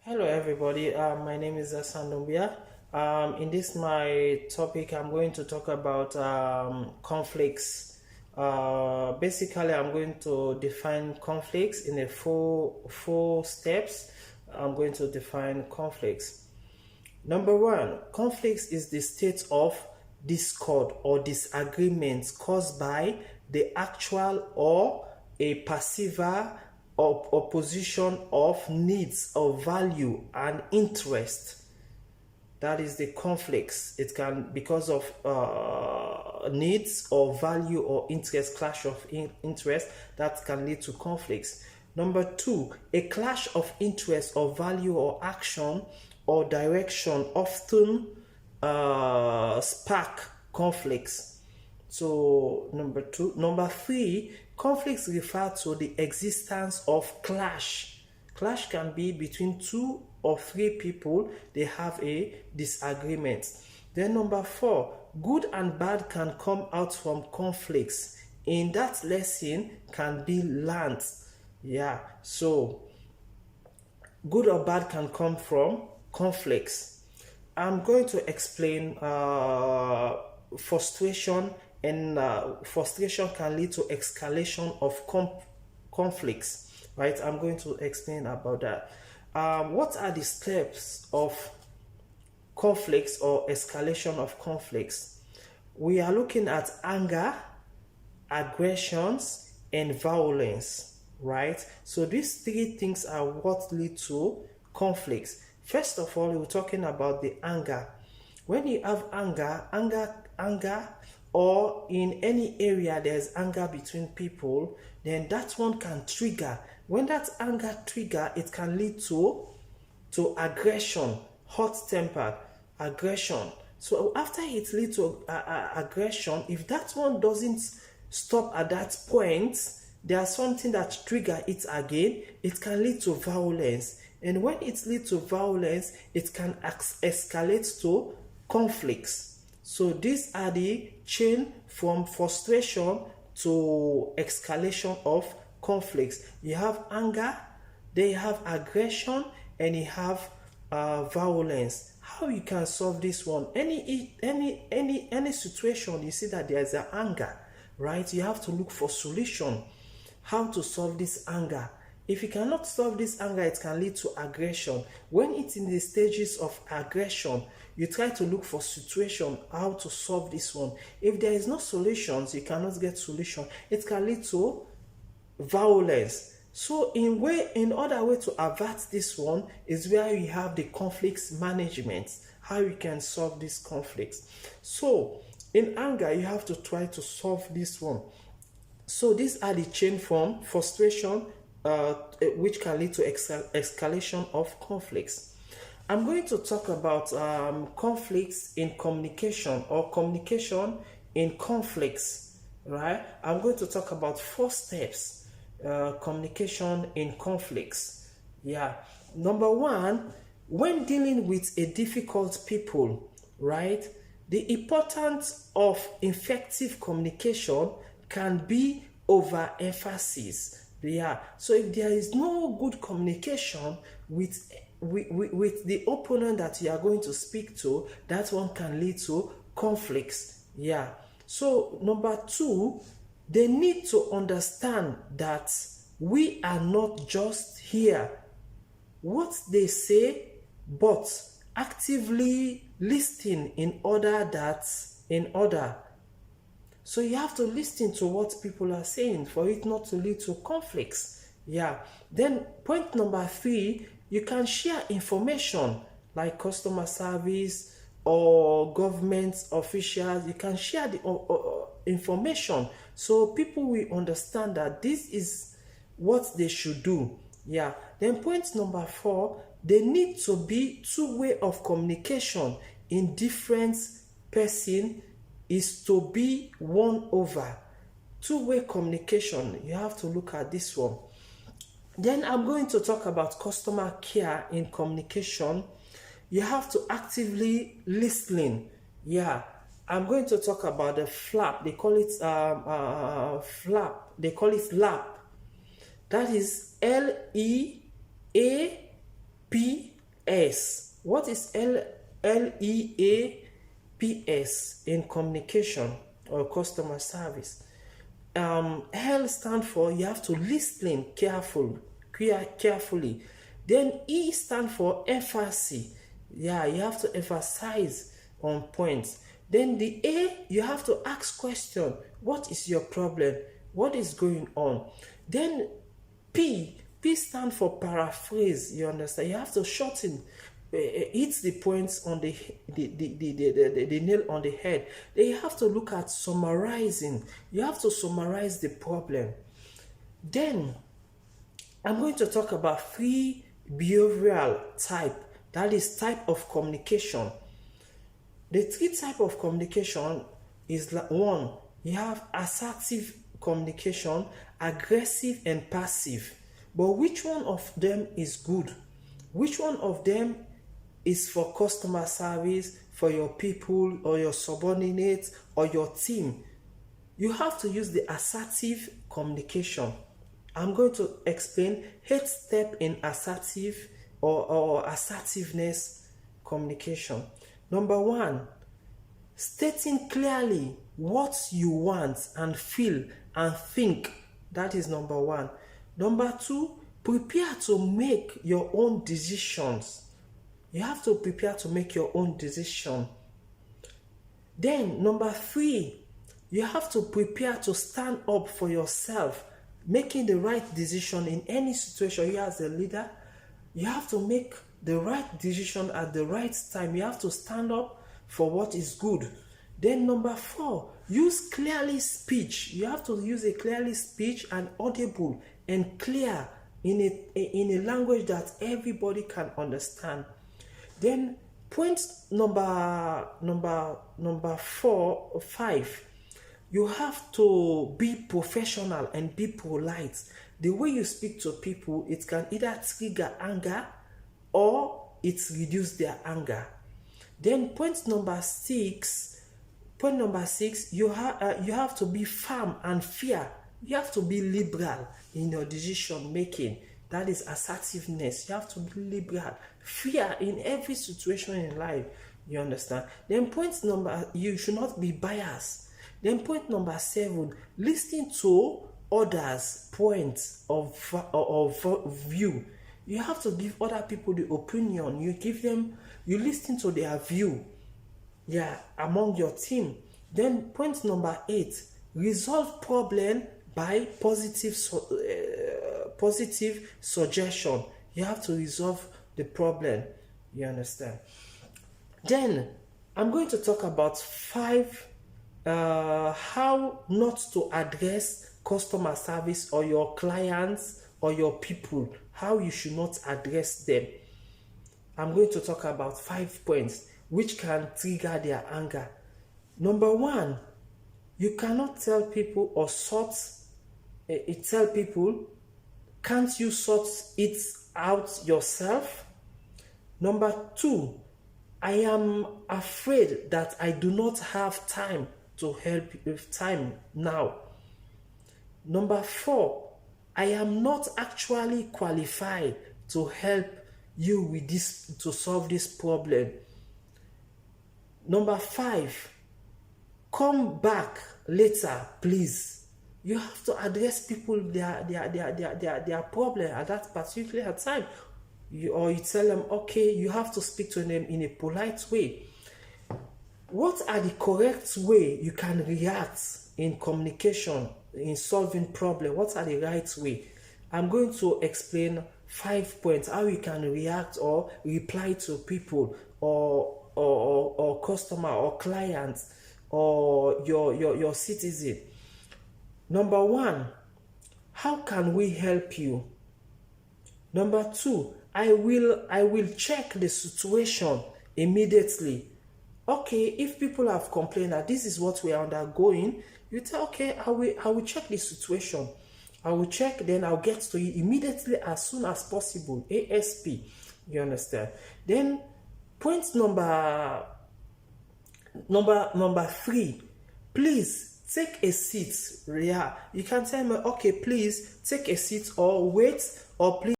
Hello everybody, my name is Sandombia. In this my topic, I'm going to talk about conflicts. Basically, I'm going to define conflicts in a four steps. I'm going to define conflicts. Number one, conflicts is the state of discord or disagreement caused by the actual or a perceiver of opposition of needs of value and interest. That is the conflicts. It can because of needs or value or interest, clash of interest, that can lead to conflicts. Number two, a clash of interest or value or action or direction often spark conflicts. So number three, conflicts refer to the existence of clash. Clash can be between two or three people. They have a disagreement. Then number four, good and bad can come out from conflicts. In that lesson can be learned. Yeah, so good or bad can come from conflicts. I'm going to explain frustration, and frustration can lead to escalation of conflicts, right? I'm going to explain about that. What are the steps of conflicts or escalation of conflicts? We are looking at anger, aggressions, and violence, right? So these three things are what lead to conflicts. First of all, we're talking about the anger. When you have anger, or in any area there's anger between people, then that one can trigger. When that anger trigger, it can lead to aggression, hot-tempered aggression. So after it leads to aggression, if that one doesn't stop at that point, there's something that trigger it again. It can lead to violence, and when it leads to violence, it can escalate to conflicts. So these are the chain from frustration to escalation of conflicts. You have anger, then you have aggression, and you have violence. How you can solve this one? Any situation you see that there is an anger, right? You have to look for solution. How to solve this anger? If you cannot solve this anger, it can lead to aggression. When it's in the stages of aggression, you try to look for situation, how to solve this one. If there is no solutions, you cannot get solution. It can lead to violence. So in other way to avert this one is where you have the conflicts management, how you can solve these conflicts. So in anger, you have to try to solve this one. So these are the chain from frustration, which can lead to escalation of conflicts. I'm going to talk about conflicts in communication or communication in conflicts, right? I'm going to talk about 4 steps, communication in conflicts. Yeah. Number 1, when dealing with a difficult people, right? The importance of effective communication can be overemphasis. Yeah. So if there is no good communication with the opponent that you are going to speak to, that one can lead to conflicts. Yeah. So number 2, they need to understand that we are not just here what they say, but actively listening in order. So you have to listen to what people are saying for it not to lead to conflicts. Yeah. Then point number 3, you can share information like customer service or government officials. You can share the information so people will understand that this is what they should do. Yeah. Then point number 4, they need to be two-way of communication in different person is to be won over. Two-way communication, you have to look at this one. Then I'm going to talk about customer care in communication. You have to actively listening. Yeah, I'm going to talk about the flap. They call it flap. They call it LAP. That is LEAP S. What is LEAPS in communication or customer service? L stand for you have to listen carefully. Then E stand for emphasis. Yeah, you have to emphasize on points. Then the A, you have to ask question. What is your problem? What is going on? Then P stand for paraphrase. You understand? You have to shorten, hit the points on the nail on the head. Then you have to look at summarizing. You have to summarize the problem. Then I'm going to talk about 3 behavioral type. That is type of communication. The 3 type of communication is 1. You have assertive communication, aggressive and passive. But which one of them is good? Which one of them is for customer service, for your people or your subordinates or your team? You have to use the assertive communication. I'm going to explain 8 steps in assertive or assertiveness communication. Number 1, stating clearly what you want and feel and think. That is number 1. Number 2, prepare to make your own decisions. You have to prepare to make your own decision. Then number 3, you have to prepare to stand up for yourself, making the right decision in any situation. You as a leader, you have to make the right decision at the right time. You have to stand up for what is good. Then number 4, use clearly speech. You have to use a clearly speech and audible and clear in a language that everybody can understand. Then point number 4 or 5, you have to be professional and be polite. The way you speak to people, it can either trigger anger or it reduce their anger. Then point number 6, you have to be firm and fair. You have to be liberal in your decision making. That is assertiveness. You have to be liberal, fair in every situation in life. You understand? Then you should not be biased. Then point number 7, listen to others' points of view. You have to give other people the opinion. You listen to their view. Yeah, among your team. Then point number 8, resolve problem by positive suggestion. You have to resolve the problem. You understand? Then I'm going to talk about 5 how not to address customer service or your clients or your people, how you should not address them. I'm going to talk about 5 points which can trigger their anger. Number 1, you cannot tell people or tell people, can't you sort it out yourself? Number 2, I am afraid that I do not have time to help with time now. Number 4, I am not actually qualified to help you with this, to solve this problem. Number 5, come back later, please. You have to address people their problem at that particular time. Or you tell them, okay, you have to speak to them in a polite way. What are the correct way you can react in communication, in solving problem? What are the right way? I'm going to explain 5 points how you can react or reply to people or customer or clients or your citizen. Number 1, how can we help you? Number 2, I will check the situation immediately. Okay, if people have complained that this is what we are undergoing, you tell, okay, I will check the situation. I will check, then I'll get to you immediately as soon as possible, ASP. You understand? Then point number 3, please take a seat. Yeah, you can tell me, okay, please take a seat or wait or please